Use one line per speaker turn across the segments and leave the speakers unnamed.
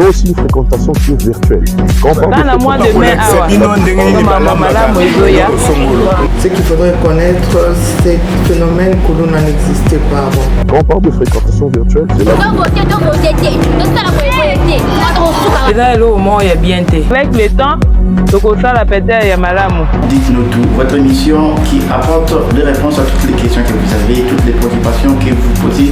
mais aussi une fréquentation virtuelle.
Ce qu'il faudrait connaître, ces phénomènes que l'on n'existait pas avant.
Quand on parle de fréquentation virtuelle, c'est là.
Avec le temps,
dites-nous tout, votre émission qui apporte des réponses à toutes les questions que vous avez, toutes les préoccupations que vous posez.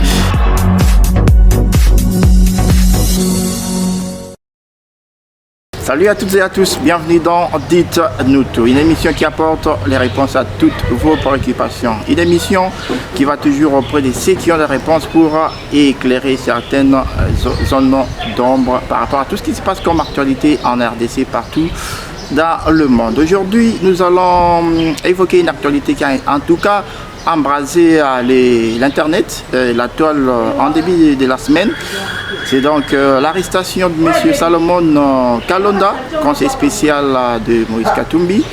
Salut à toutes et à tous, bienvenue dans Dites-nous tout, une émission qui apporte les réponses à toutes vos préoccupations. Une émission qui va toujours auprès de ceux qui ont des réponses pour éclairer certaines zones d'ombre par rapport à tout ce qui se passe comme actualité en RDC partout dans le monde. Aujourd'hui, nous allons évoquer une actualité qui a en tout cas embrasé l'internet, la toile en début de la semaine. C'est donc l'arrestation de M. Salomon Kalonda, conseiller spécial de Moïse Katumbi,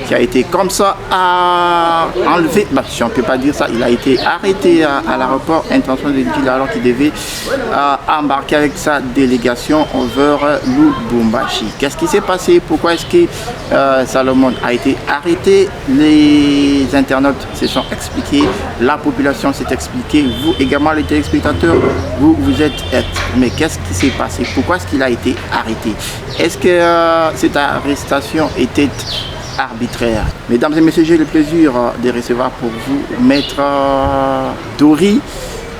qui a été comme ça enlevé, si on ne peut pas dire ça, il a été arrêté à l'aéroport international de Djila alors qu'il devait embarquer avec sa délégation vers Lubumbashi. Qu'est-ce qui s'est passé? Pourquoi est-ce que Salomon a été arrêté? Les internautes se sont expliqués, la population s'est expliquée, vous également les téléspectateurs, vous êtes mais qu'est-ce qui s'est passé? Pourquoi est-ce qu'il a été arrêté? Est-ce que cette arrestation était arbitraire? Mesdames et messieurs, j'ai le plaisir de recevoir pour vous Maître Dori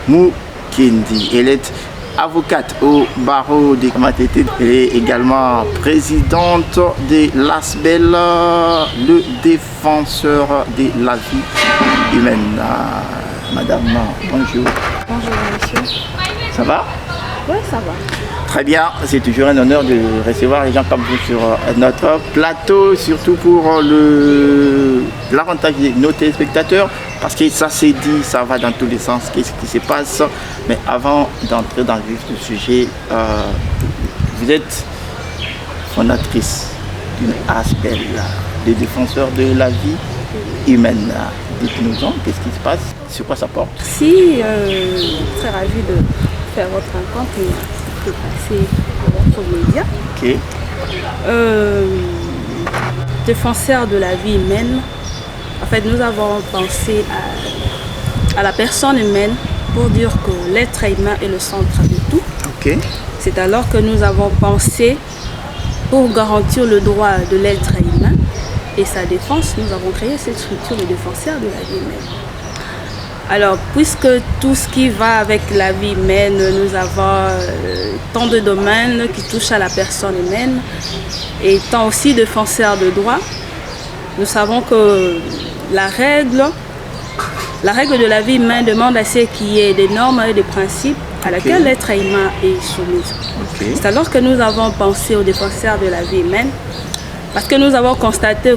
Mukendi. Elle est avocate au barreau de Matete. Elle est également présidente de l'ASBEL, le défenseur de la vie humaine. Madame, bonjour.
Bonjour monsieur.
Ça va?
Oui, ça va.
Très bien, c'est toujours un honneur de recevoir les gens comme vous sur notre plateau, surtout pour l'avantage de nos téléspectateurs, parce que ça s'est dit, ça va dans tous les sens, qu'est-ce qui se passe. Mais avant d'entrer dans le vif du sujet, vous êtes fondatrice d'une ASBEL, des défenseurs de la vie humaine. Dites-nous-en, qu'est-ce qui se passe, sur quoi ça porte?
Si, très ravi de faire votre rencontre et de passer à votre média.
Ok.
Défenseur de la vie humaine, en fait, nous avons pensé à la personne humaine pour dire que l'être humain est le centre de tout.
Ok.
C'est alors que nous avons pensé, pour garantir le droit de l'être humain et sa défense, nous avons créé cette structure de défenseur de la vie humaine. Alors, puisque tout ce qui va avec la vie humaine, nous avons tant de domaines qui touchent à la personne humaine, et étant aussi défenseurs de droit, nous savons que la règle de la vie humaine demande à ce qu'il y ait des normes et des principes à laquelle l'être humain est soumis. C'est alors que nous avons pensé aux défenseurs de la vie humaine, parce que nous avons constaté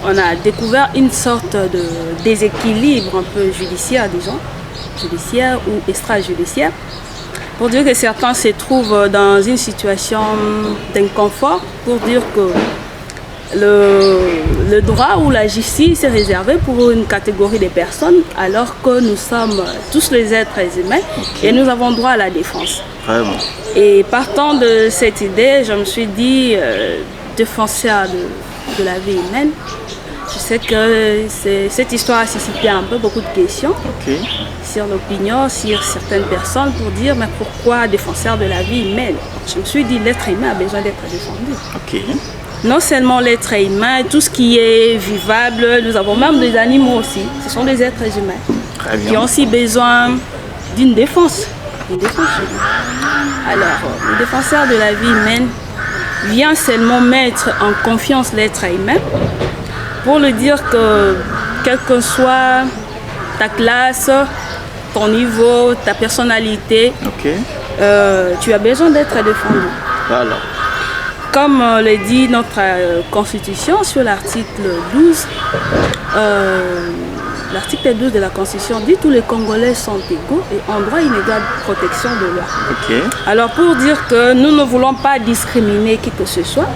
on a découvert une sorte de déséquilibre un peu judiciaire, disons, judiciaire ou extrajudiciaire, pour dire que certains se trouvent dans une situation d'inconfort, pour dire que le droit ou la justice est réservé pour une catégorie de personnes, alors que nous sommes tous les êtres humains et nous avons droit à la défense.
Vraiment.
Et partant de cette idée, je me suis dit, défenseur de la vie humaine, je sais que cette histoire a suscité un peu beaucoup de questions sur l'opinion, sur certaines personnes, pour dire mais pourquoi défenseur de la vie humaine? Je me suis dit l'être humain a besoin d'être défendu. Non seulement l'être humain, tout ce qui est vivable, nous avons même des animaux aussi, ce sont des êtres humains qui ont aussi besoin d'une défense. Alors, le défenseur de la vie humaine vient seulement mettre en confiance l'être humain pour lui dire que quelle que soit ta classe, ton niveau, ta personnalité, tu as besoin d'être défendu.
Voilà.
Comme le dit notre Constitution sur l'article 12, l'article 12 de la Constitution dit que tous les Congolais sont égaux et ont droit à une égale protection de loi. Alors pour dire que nous ne voulons pas discriminer qui que ce soit,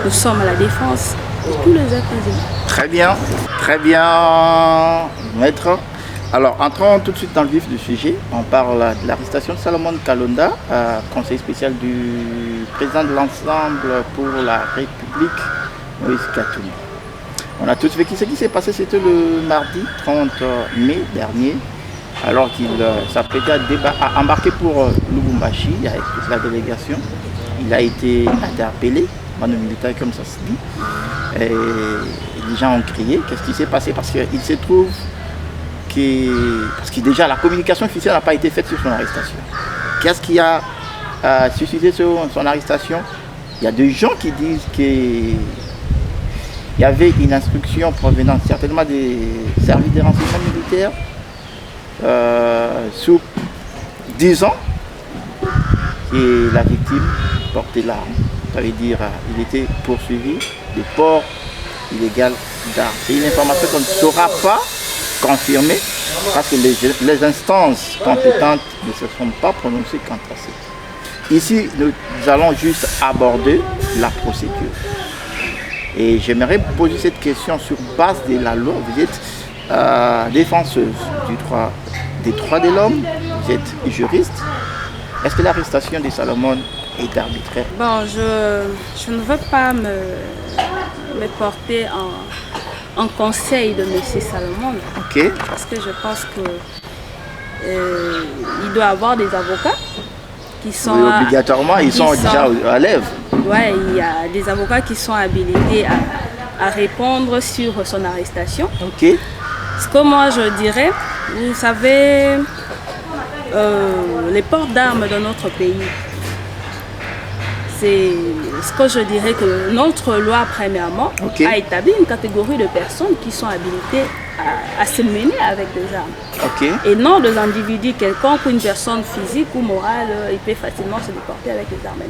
nous sommes à la défense de tous les êtres humains.
Très bien, maître. Alors, entrons tout de suite dans le vif du sujet. On parle de l'arrestation de Salomon Kalonda, conseiller spécial du président de l'Ensemble pour la République, Moïse Katumbi. On a tous vécu ce qui s'est passé, c'était le mardi 30 mai dernier, alors qu'il s'apprêtait à embarquer pour Lubumbashi avec toute la délégation. Il a été interpellé, manu militaire comme ça se dit, et les gens ont crié. Qu'est-ce qui s'est passé? Parce qu'il se trouve que déjà la communication officielle n'a pas été faite sur son arrestation. Qu'est-ce qui a suscité son arrestation? Il y a des gens qui disent qu'il y avait une instruction provenant certainement des services de renseignement militaire sous 10 ans et la victime portait l'arme. Ça veut dire qu'il était poursuivi de port illégal d'armes. C'est une information qu'on ne saura pas confirmer parce que les instances compétentes ne se sont pas prononcées quant à ça. Ici, nous allons juste aborder la procédure. Et j'aimerais poser cette question sur base de la loi. Vous êtes défenseuse des droits de l'homme, vous êtes juriste. Est-ce que l'arrestation de Salomon est arbitraire?
Bon, je ne veux pas me porter en conseil de M. Salomon.
Ok.
Parce que je pense qu'il doit avoir des avocats qui sont...
Oui, obligatoirement, ils sont déjà à l'œuvre.
Oui, il y a des avocats qui sont habilités à répondre sur son arrestation.
Ok.
Ce que moi je dirais, vous savez, les ports d'armes de notre pays, c'est ce que je dirais que notre loi, premièrement, a établi une catégorie de personnes qui sont habilitées à se mener avec des armes. Et non des individus quelconques ou une personne physique ou morale, il peut facilement se déporter avec des armes.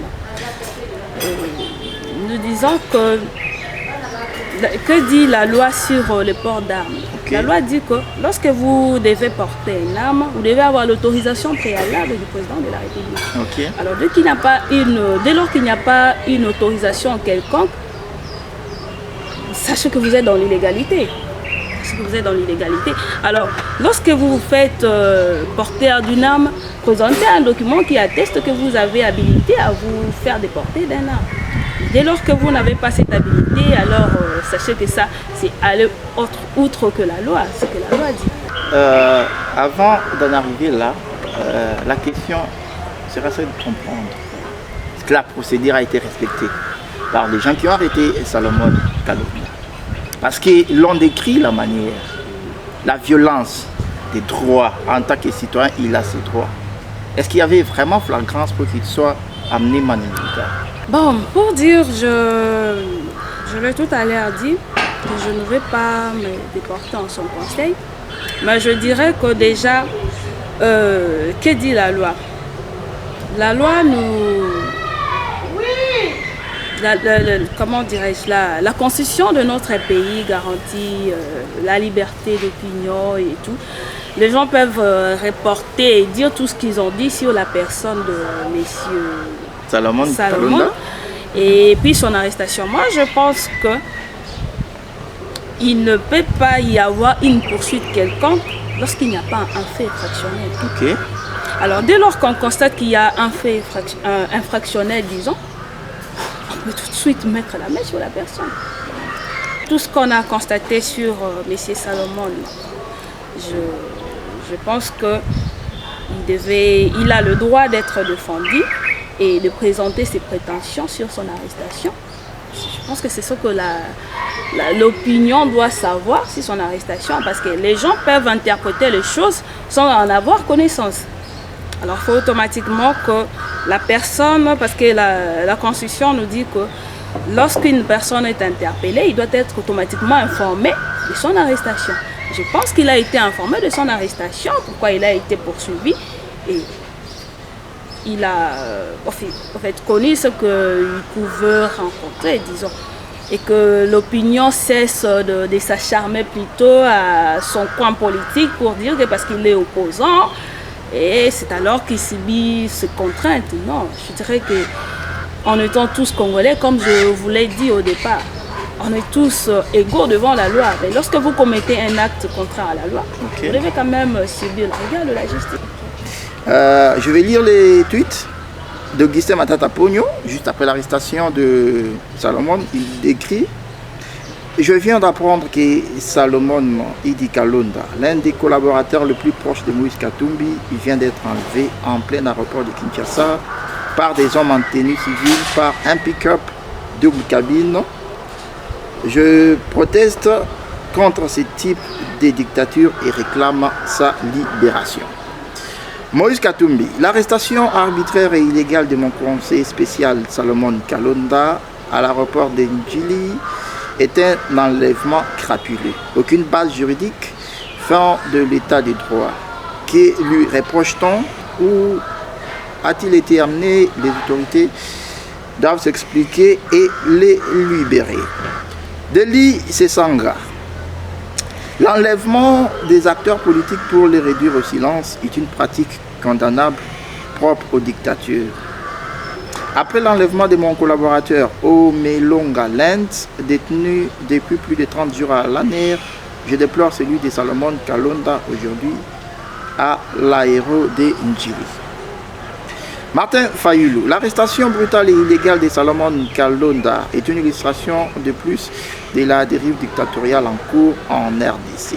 Nous disons que dit la loi sur le port d'armes? La loi dit que lorsque vous devez porter une arme, vous devez avoir l'autorisation préalable du président de la République. Alors dès lors qu'il n'y a pas une autorisation quelconque, sachez que vous êtes dans l'illégalité. Alors, lorsque vous vous faites porteur d'une arme, présentez un document qui atteste que vous avez habilité à vous faire déporter d'une arme. Dès lors que vous n'avez pas cette habilité, alors sachez que ça, c'est aller outre que la loi, ce que la loi dit.
Avant d'en arriver là, la question sera celle de comprendre est-ce que la procédure a été respectée par les gens qui ont arrêté Salomon Kalonda. Parce qu'ils l'ont décrit la manière, la violence des droits. En tant que citoyen, il a ses droits. Est-ce qu'il y avait vraiment flagrance pour qu'il soit amené manu militaire?
Bon, pour dire, je l'ai tout à l'heure dit, que je ne vais pas me déporter en son conseil, mais je dirais que déjà, que dit la loi? La loi nous... comment dirais-je, la constitution de notre pays garantit la liberté d'opinion et tout. Les gens peuvent reporter et dire tout ce qu'ils ont dit sur la personne de monsieur Salomon. Et puis son arrestation. Moi, je pense que il ne peut pas y avoir une poursuite quelconque lorsqu'il n'y a pas un fait infractionnel. Alors, dès lors qu'on constate qu'il y a un fait infractionnel, disons, on peut tout de suite mettre la main sur la personne. Tout ce qu'on a constaté sur M. Salomon, je pense qu'il a le droit d'être défendu et de présenter ses prétentions sur son arrestation. Je pense que c'est ce que l'opinion doit savoir sur son arrestation, parce que les gens peuvent interpréter les choses sans en avoir connaissance. Alors il faut automatiquement que la personne, parce que la Constitution nous dit que lorsqu'une personne est interpellée, il doit être automatiquement informé de son arrestation. Je pense qu'il a été informé de son arrestation, pourquoi il a été poursuivi, et il a en fait connu ce qu'il pouvait rencontrer, disons, et que l'opinion cesse de s'acharner plutôt à son coin politique pour dire que parce qu'il est opposant, et c'est alors qu'il subit ces contraintes. Non, je dirais que en étant tous Congolais, comme je vous l'ai dit au départ, on est tous égaux devant la loi. Mais lorsque vous commettez un acte contraire à la loi, vous devez quand même subir le regard de la justice.
Je vais lire les tweets d'Augustin Matata Pogno, juste après l'arrestation de Salomon. Il écrit: je viens d'apprendre que Salomon Idi Kalonda, l'un des collaborateurs les plus proches de Moïse Katumbi, vient d'être enlevé en plein aéroport de Kinshasa par des hommes en tenue civile, par un pick-up double cabine. Je proteste contre ce type de dictature et réclame sa libération. Moïse Katumbi, l'arrestation arbitraire et illégale de mon conseiller spécial Salomon Kalonda à l'aéroport de Njili est un enlèvement crapuleux. Aucune base juridique fin de l'état de droit. Que lui reproche-t-on? Où a-t-il été amené? Les autorités doivent s'expliquer et les libérer. Deli Sesanga. L'enlèvement des acteurs politiques pour les réduire au silence est une pratique condamnable propre aux dictatures. Après l'enlèvement de mon collaborateur Omelonga Lentz, détenu depuis plus de 30 jours à l'ANER, je déplore celui de Salomon Kalonda aujourd'hui à l'aéro de Njili. Martin Fayoulou, l'arrestation brutale et illégale de Salomon Kalonda est une illustration de plus de la dérive dictatoriale en cours en RDC.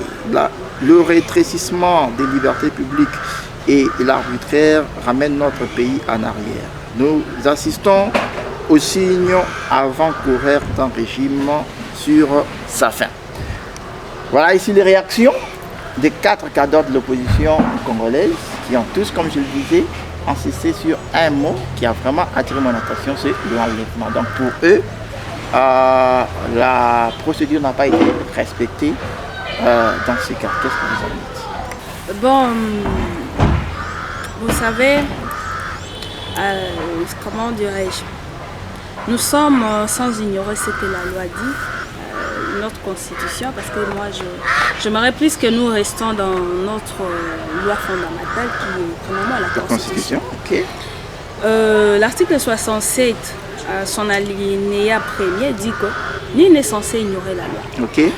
Le rétrécissement des libertés publiques et l'arbitraire ramènent notre pays en arrière. Nous assistons au signe avant-coureur d'un régime sur sa fin. Voilà ici les réactions des 4 cadres de l'opposition congolaise qui ont tous, comme je le disais, insisté sur un mot qui a vraiment attiré mon attention, c'est l'enlèvement. Donc pour eux, la procédure n'a pas été respectée dans ce cas. Qu'est-ce que vous en dites?
Bon, vous savez, comment dirais-je, nous sommes sans ignorer ce que la loi dit, notre constitution, parce que moi j'aimerais plus que nous restons dans notre loi fondamentale qui est premièrement la constitution.
Okay.
L'article 67, son alinéa premier dit que nul n'est censé ignorer la loi.
Okay.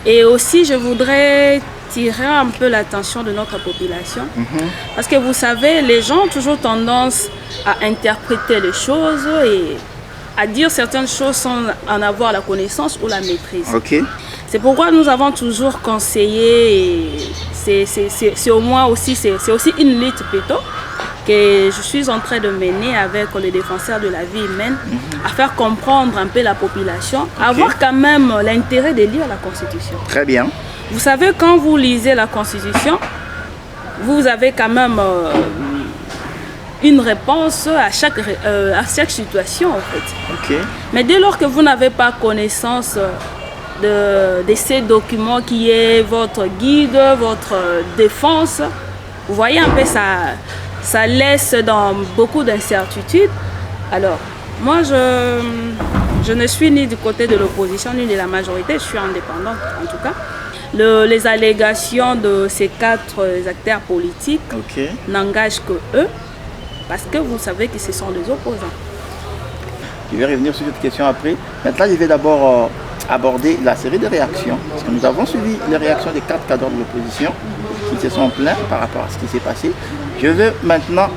Et aussi je voudrais tirer un peu l'attention de notre population, parce que vous savez, les gens ont toujours tendance à interpréter les choses et à dire certaines choses sans en avoir la connaissance ou la maîtrise.
Okay.
C'est pourquoi nous avons toujours conseillé, et c'est au moins aussi, c'est aussi une lutte plutôt que je suis en train de mener avec les défenseurs de la vie humaine, à faire comprendre un peu la population, à avoir quand même l'intérêt de lire la Constitution.
Très bien.
Vous savez, quand vous lisez la Constitution, vous avez quand même une réponse à chaque situation en fait.
Okay.
Mais dès lors que vous n'avez pas connaissance de ces documents qui est votre guide, votre défense, vous voyez un peu ça laisse dans beaucoup d'incertitudes. Alors moi je ne suis ni du côté de l'opposition ni de la majorité, je suis indépendante en tout cas. Les allégations de ces 4 acteurs politiques n'engagent que eux, parce que vous savez que ce sont des opposants.
Je vais revenir sur cette question après. Maintenant, je vais d'abord aborder la série de réactions. Parce que nous avons suivi les réactions des 4 cadres de l'opposition qui se sont plaints par rapport à ce qui s'est passé. Je vais maintenant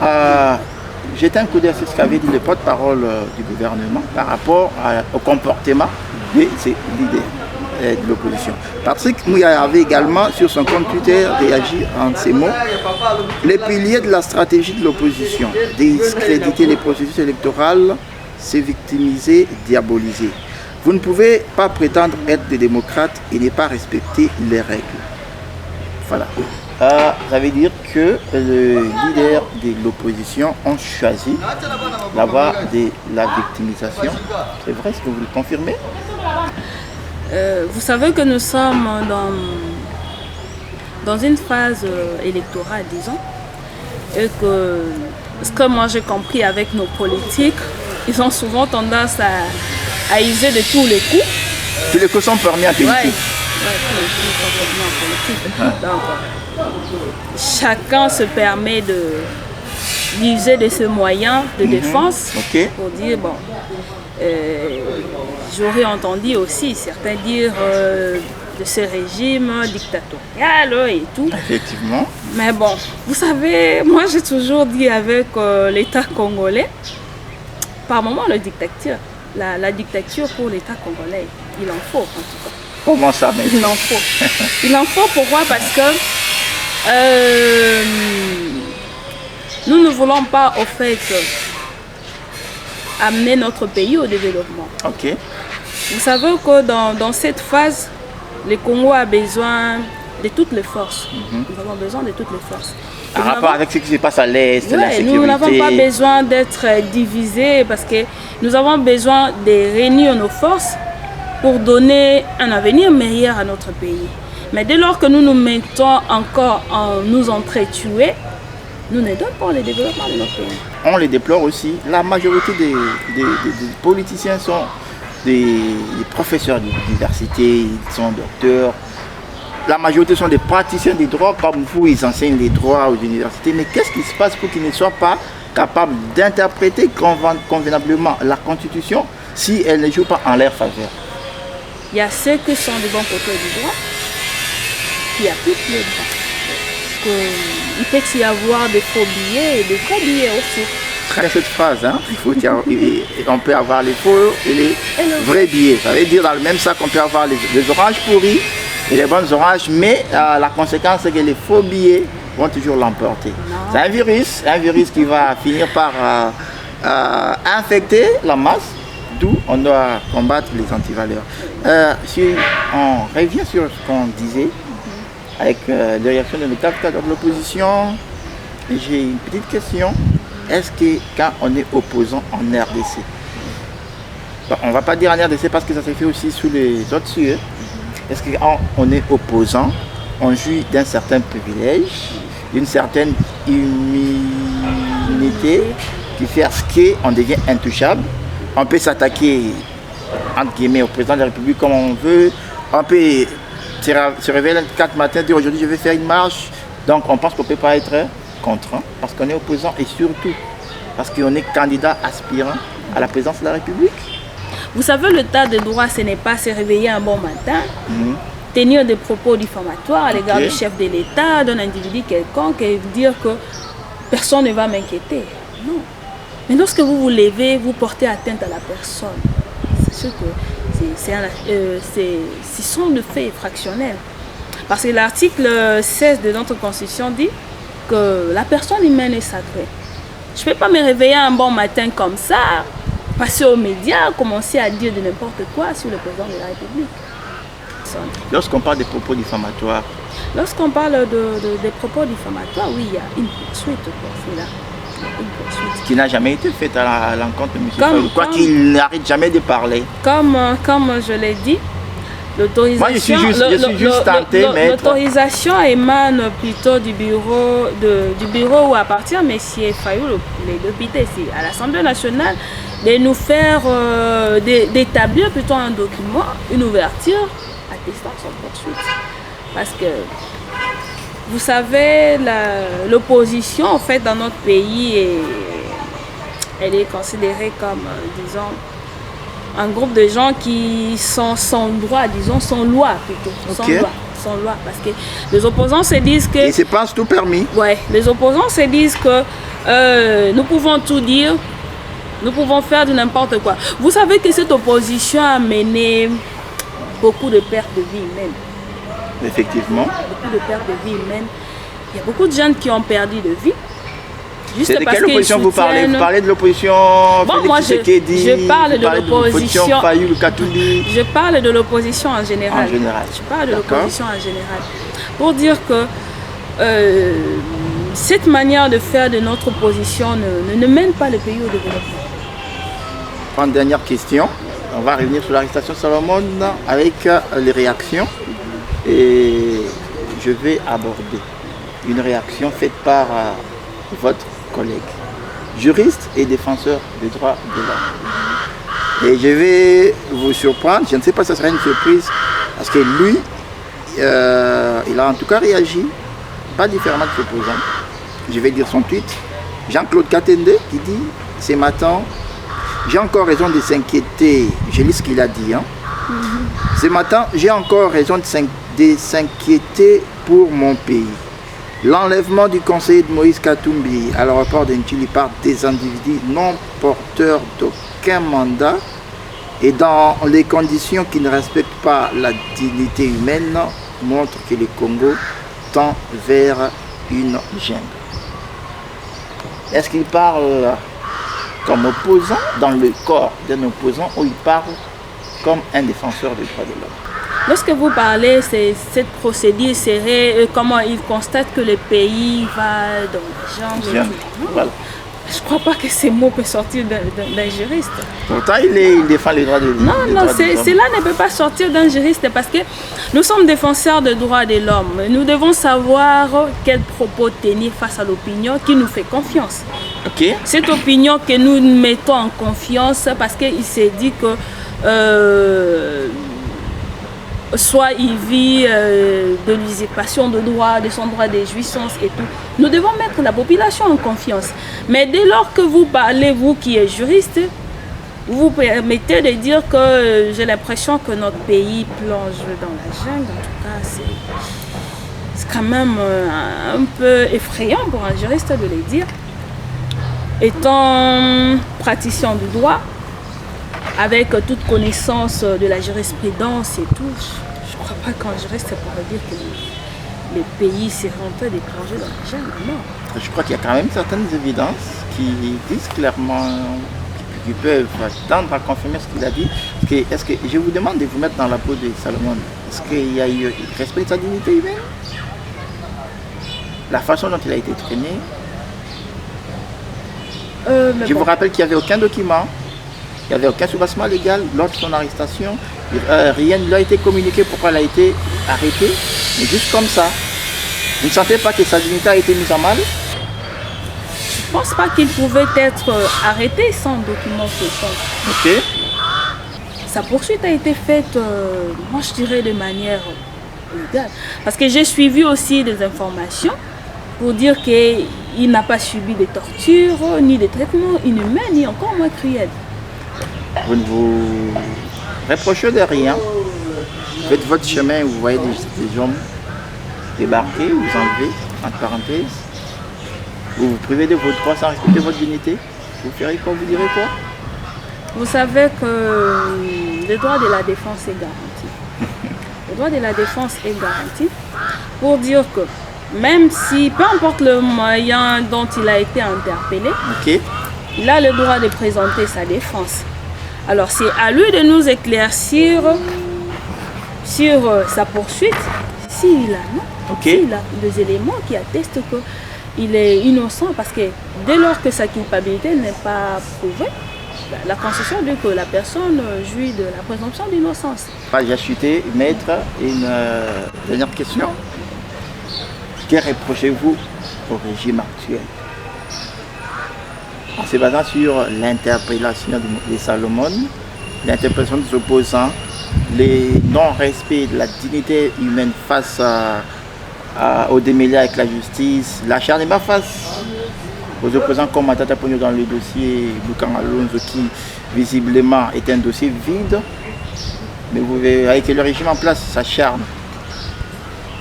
jeter un coup d'œil sur ce qu'avait dit le porte-parole du gouvernement par rapport au comportement de ces leaders de l'opposition. Patrick Mouya avait également sur son compte Twitter réagi en ces mots: les piliers de la stratégie de l'opposition, discréditer les processus électoraux, se victimiser, diaboliser. Vous ne pouvez pas prétendre être des démocrates et ne pas respecter les règles. Voilà. Ça veut dire que les leaders de l'opposition ont choisi la voie de la victimisation. C'est vrai, est-ce que vous le confirmez?
Vous savez que nous sommes dans une phase électorale, disons, et que ce que moi j'ai compris avec nos politiques, ils ont souvent tendance à user de tous les coups.
Tous les coups sont permis en politique.
Ouais, tous les coups sont permis en politique. Donc, chacun se permet d'user de ce moyen de défense
Ok.
pour dire, bon, j'aurais entendu aussi certains dire de ce régime dictatorial et tout.
Effectivement.
Mais bon, vous savez, moi j'ai toujours dit avec l'État congolais, par moment la dictature pour l'État congolais, il en faut en tout cas.
Comment ça, mais
Il en faut. Il en faut pourquoi? Parce que nous ne voulons pas au fait amener notre pays au développement.
Ok.
Vous savez que dans cette phase, le Congo a besoin de toutes les forces. Nous avons besoin de toutes les forces.
En rapport avec ce qui se passe à l'Est, la
Ouais,
sécurité.
nous n'avons pas besoin d'être divisés parce que nous avons besoin de réunir nos forces pour donner un avenir meilleur à notre pays. Mais dès lors que nous nous mettons encore en nous entretuer, nous ne donnons pas le développement de notre pays.
On les déplore aussi. La majorité des politiciens sont des professeurs d'université, ils sont docteurs. La majorité sont des praticiens des droits, comme vous, ils enseignent les droits aux universités. Mais qu'est-ce qui se passe pour qu'ils ne soient pas capables d'interpréter convenablement la Constitution si elle ne joue pas en leur faveur?
Il y a ceux qui sont du bon côté du droit qui appliquent le droit. Il peut y avoir des faux billets et des faux billets aussi.
Très cette phrase, hein? On peut avoir les faux et les vrais billets. Ça veut dire dans le même sac qu'on peut avoir les oranges pourris et les bonnes oranges, mais la conséquence c'est que les faux billets vont toujours l'emporter. C'est un virus qui va finir par infecter la masse, d'où on doit combattre les antivaleurs. Si on revient sur ce qu'on disait, avec les réactions de nos cadres de l'opposition, j'ai une petite question. Est-ce que quand on est opposant en RDC, bon, on ne va pas dire en RDC parce que ça s'est fait aussi sous les autres cieux, est-ce que quand on est opposant, on jouit d'un certain privilège, d'une certaine immunité qui fait à ce qu'on devient intouchable? On peut s'attaquer entre guillemets au président de la République comme on veut, on peut se réveiller le 4 matin, dire aujourd'hui je vais faire une marche, donc on pense qu'on ne peut pas être contraint parce qu'on est opposant et surtout parce qu'on est candidat aspirant à la présidence de la République.
Vous savez, l'état de droit, ce n'est pas se réveiller un bon matin, tenir des propos diffamatoires à l'égard du chef de l'État, d'un individu quelconque et dire que personne ne va m'inquiéter. Non. Mais lorsque vous vous levez, vous portez atteinte à la personne. C'est sûr que ce sont de faits fractionnels. Parce que l'article 16 de notre Constitution dit que la personne humaine est sacrée. Je ne peux pas me réveiller un bon matin comme ça, passer aux médias, commencer à dire de n'importe quoi sur le président de la République.
Lorsqu'on parle des propos diffamatoires,
lorsqu'on parle des propos diffamatoires, oui, il y a une poursuite pour cela.
Qui n'a jamais été faite à l'encontre de M. Fayulu, quoi qu'il n'arrête jamais de parler.
Comme je l'ai dit, l'autorisation émane plutôt du bureau où appartient M. Fayulu, les députés ici à l'Assemblée nationale, de nous faire, d'établir plutôt un document, une ouverture attestant son poursuite. Parce que vous savez, l'opposition en fait dans notre pays, elle est considérée comme, disons, un groupe de gens qui sont sans droit, disons, sans loi plutôt.
Okay.
Sans loi, parce que les opposants se disent que...
Ils se pensent tout permis.
Ouais, les opposants se disent que nous pouvons tout dire, nous pouvons faire de n'importe quoi. Vous savez que cette opposition a mené beaucoup de pertes de vie humaine.
Effectivement.
Beaucoup de pertes de vie humaine. Il y a beaucoup de jeunes qui ont perdu de vie.
C'est de quelle opposition vous parlez? Vous parlez de l'opposition
je parle de l'opposition
Fayulu, Katouli.
Je parle de l'opposition en général. Je parle de l'opposition en général. Pour dire que cette manière de faire de notre opposition ne mène pas le pays au développement.
Une dernière question. On va revenir sur l'arrestation Salomon avec les réactions. Et je vais aborder une réaction faite par votre collègue, juriste et défenseur des droits de l'homme. Et je vais vous surprendre, je ne sais pas si ça sera une surprise, parce que lui, il a en tout cas réagi, pas différemment de ses opposants. Je vais dire son tweet. Jean-Claude Katende qui dit ce matin, j'ai encore raison de s'inquiéter. Je lis ce qu'il a dit. Hein. Ce matin, j'ai encore raison de s'inquiéter pour mon pays. L'enlèvement du conseiller de Moïse Katumbi à l'aéroport d'Intili par des individus non porteurs d'aucun mandat et dans les conditions qui ne respectent pas la dignité humaine montre que le Congo tend vers une jungle. Est-ce qu'il parle comme opposant dans le corps d'un opposant ou il parle comme un défenseur des droits de l'homme?
Lorsque vous parlez, cette procédure serait comment il constate que le pays va dans le genre.
Voilà.
Je ne crois pas que ces mots peuvent sortir d'un juriste.
Pourtant, il défend les droits de l'homme.
Non, cela ne peut pas sortir d'un juriste parce que nous sommes défenseurs des droits de l'homme. Nous devons savoir quels propos tenir face à l'opinion qui nous fait confiance.
Okay.
Cette opinion que nous mettons en confiance parce qu'il s'est dit que soit il vit de l'usurpation de droit, de son droit de jouissance et tout. Nous devons mettre la population en confiance. Mais dès lors que vous parlez, vous qui êtes juriste, vous vous permettez de dire que j'ai l'impression que notre pays plonge dans la jungle. En tout cas, c'est quand même un peu effrayant pour un juriste de le dire. Étant praticien du droit, avec toute connaissance de la jurisprudence et tout, je ne crois pas qu'un juriste pourrait dire que le pays s'est en train de plonger dans la jungle. Non.
Je crois qu'il y a quand même certaines évidences qui disent clairement, qui peuvent tendre à confirmer ce qu'il a dit. Est-ce que je vous demande de vous mettre dans la peau de Salomon? Est-ce qu'il y a eu respect de sa dignité humaine? La façon dont il a été traîné? Je vous rappelle qu'il n'y avait aucun document. Il n'y avait aucun soubassement légal lors de son arrestation. Rien ne lui a été communiqué pourquoi elle a été arrêtée. Mais juste comme ça. Vous ne sentez pas que sa dignité a été mise en mal?
Je ne pense pas qu'il pouvait être arrêté sans document quelconque.
Ok.
Sa poursuite a été faite, moi je dirais de manière légale. Parce que j'ai suivi aussi des informations pour dire qu'il n'a pas subi de torture, ni de traitement inhumain, ni encore moins cruel.
Vous ne vous reprochez de rien. Vous faites votre chemin, vous voyez des hommes débarquer, vous enlever, entre parenthèses. Vous vous privez de vos droits sans respecter votre dignité. Vous ferez quoi? Vous direz quoi?
Vous savez que le droit de la défense est garanti. Le droit de la défense est garanti pour dire que même si, peu importe le moyen dont il a été interpellé,
okay,
il a le droit de présenter sa défense. Alors c'est à lui de nous éclaircir sur sa poursuite, s'il a,
okay,
s'il a des éléments qui attestent qu'il est innocent, parce que dès lors que sa culpabilité n'est pas prouvée, la Constitution dit que la personne jouit de la présomption d'innocence.
J'ai chuté, maître, une dernière question. Que reprochez-vous au régime actuel en se basant sur l'interpellation de Salomon, l'interpellation des opposants, le non-respect de la dignité humaine face au démêlé avec la justice, l'acharnement face aux opposants comme Matata Pogno dans le dossier Boukan Alonso qui visiblement est un dossier vide, mais vous verrez avec le régime en place s'acharne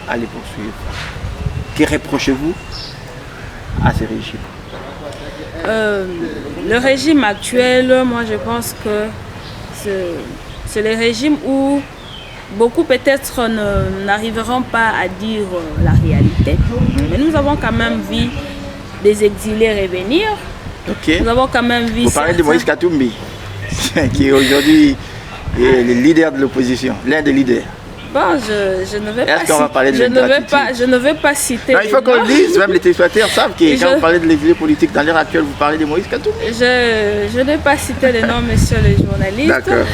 à les poursuivre. Que reprochez-vous à ce régime?
Le régime actuel, moi je pense que c'est le régime où beaucoup peut-être n'arriveront pas à dire la réalité. Mais nous avons quand même vu des exilés revenir.
Okay.
Nous avons quand même vu...
Vous parlez de Moïse Katumbi, qui est aujourd'hui le leader de l'opposition, l'un des leaders.
Bon, je ne vais pas, je ne vais pas citer.
Non, il faut qu'on le dise, même les téléspectateurs savent que quand vous parlez de l'exilé politique dans l'ère actuelle, vous parlez de Moïse Katumbi.
Je n'ai pas cité le nom, monsieur le journaliste.
D'accord.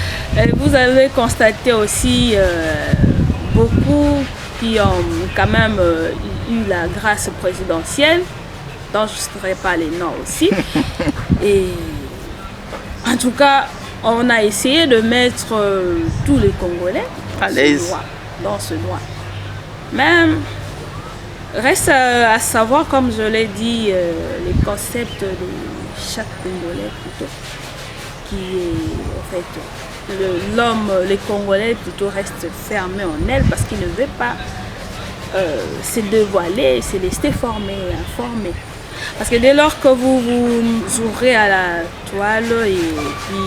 Vous avez constaté aussi beaucoup qui ont quand même eu la grâce présidentielle, dont je ne citerai pas les noms aussi. Et en tout cas, on a essayé de mettre tous les Congolais
à l'aise
dans ce droit. Même Reste à savoir, comme je l'ai dit, les concepts de chaque Congolais plutôt, qui est en fait l'homme, les Congolais plutôt restent fermés en elle parce qu'ils ne veulent pas se dévoiler, se laisser former, informer. Parce que dès lors que vous vous ouvrez à la toile et puis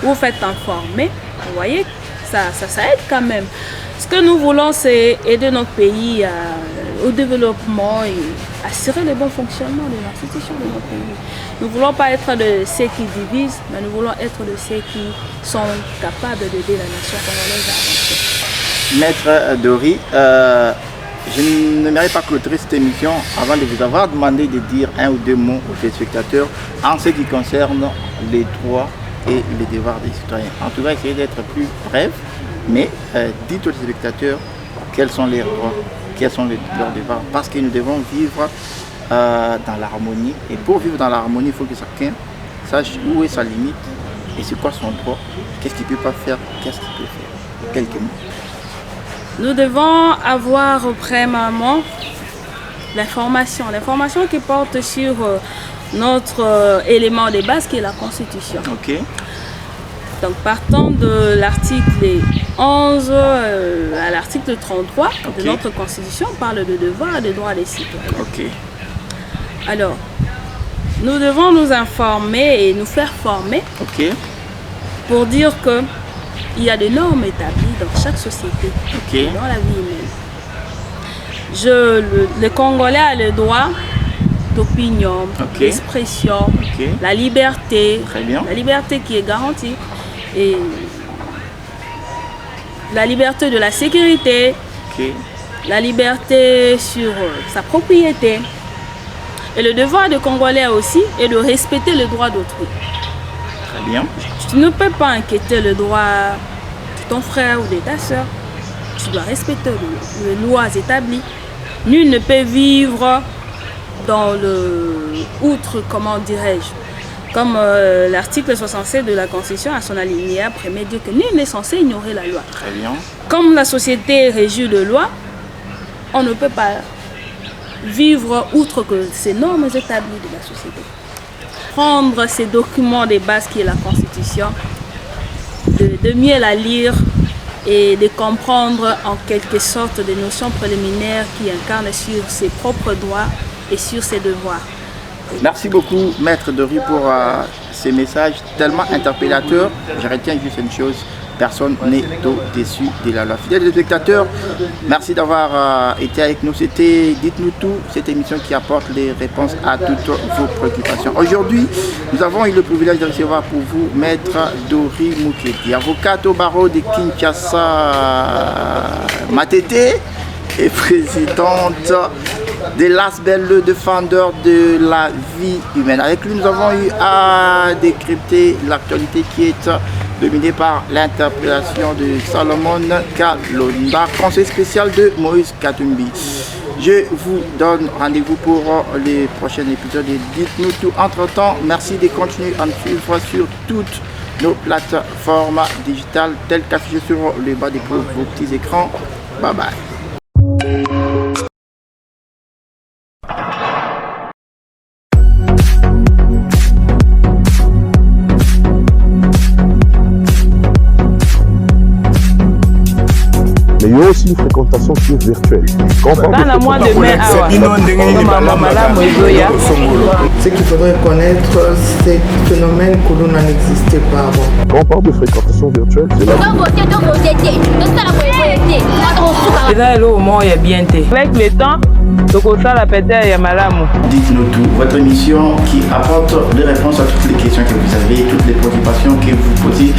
vous faites informer, vous voyez, ça aide quand même. Ce que nous voulons, c'est aider notre pays au développement et assurer le bon fonctionnement de l'institution de notre pays. Nous ne voulons pas être de ceux qui divisent, mais nous voulons être de ceux qui sont capables d'aider la nation congolaise à avancer.
Maître Dori, je n'aimerais pas clôturer cette émission avant de vous avoir demandé de dire un ou deux mots aux téléspectateurs en ce qui concerne les droits et les devoirs des citoyens. En tout cas, essayez d'être plus bref, mais dites aux téléspectateurs quels sont leurs droits, quels sont leurs devoirs, parce que nous devons vivre dans l'harmonie. Et pour vivre dans l'harmonie, il faut que chacun sache où est sa limite et c'est quoi son droit, qu'est-ce qu'il ne peut pas faire, qu'est-ce qu'il peut faire. Quelques mots.
Nous devons avoir premièrement l'information qui porte sur notre élément de base qui est la Constitution.
Ok.
Donc partant de l'article 11 à l'article 33 de notre Constitution, on parle de devoirs et de droits des citoyens.
Ok.
Alors, nous devons nous informer et nous faire former pour dire que il y a des normes établies dans chaque société, dans la vie humaine. Le Congolais a le droit d'opinion, d'expression, la liberté, la liberté qui est garantie, et la liberté de la sécurité, la liberté sur sa propriété. Et le devoir du Congolais aussi est de respecter le droit d'autrui.
Très bien.
Tu ne peux pas inquiéter le droit de ton frère ou de ta soeur. Tu dois respecter les lois établies. Nul ne peut vivre dans outre, comment dirais-je, comme l'article 67 de la Constitution à son alinéa premier dit que nul n'est censé ignorer la loi.
Très bien.
Comme la société est régie de loi, on ne peut pas vivre outre que ces normes établies de la société. Prendre ces documents de base qui est la Constitution, de mieux la lire et de comprendre en quelque sorte des notions préliminaires qui incarnent sur ses propres droits et sur ses devoirs.
Merci beaucoup, Maître Dori, pour ces messages tellement interpellateurs. Je retiens juste une chose, personne n'est au-dessus de la loi. Fidèles spectateurs, merci d'avoir été avec nous. C'était Dites-nous tout, cette émission qui apporte les réponses à toutes vos préoccupations. Aujourd'hui, nous avons eu le privilège de recevoir pour vous Maître Dori Mukwege, avocate au barreau de Kinshasa, Matete et présidente de l'ASBEL, le défendeur de la vie humaine. Avec lui, nous avons eu à décrypter l'actualité qui est dominée par l'interpellation de Salomon Kalonda, conseiller spécial de Moïse Katumbi. Je vous donne rendez-vous pour les prochains épisodes de Dites-nous tout. Entre-temps, merci de continuer à nous suivre sur toutes nos plateformes digitales telles qu'affichées sur le bas de vos petits écrans. Bye bye.
Mais il y a aussi une fréquentation qui est virtuelle. Quand on parle
Dans la mois de mai,
Ce qu'il faudrait connaître, c'est le phénomène que l'on n'existait pas avant.
Quand on parle de fréquentation virtuelle, c'est là.
Avec le temps,
Dites-nous tout, votre émission qui apporte des réponses à toutes les questions que vous avez, toutes les préoccupations que vous posez.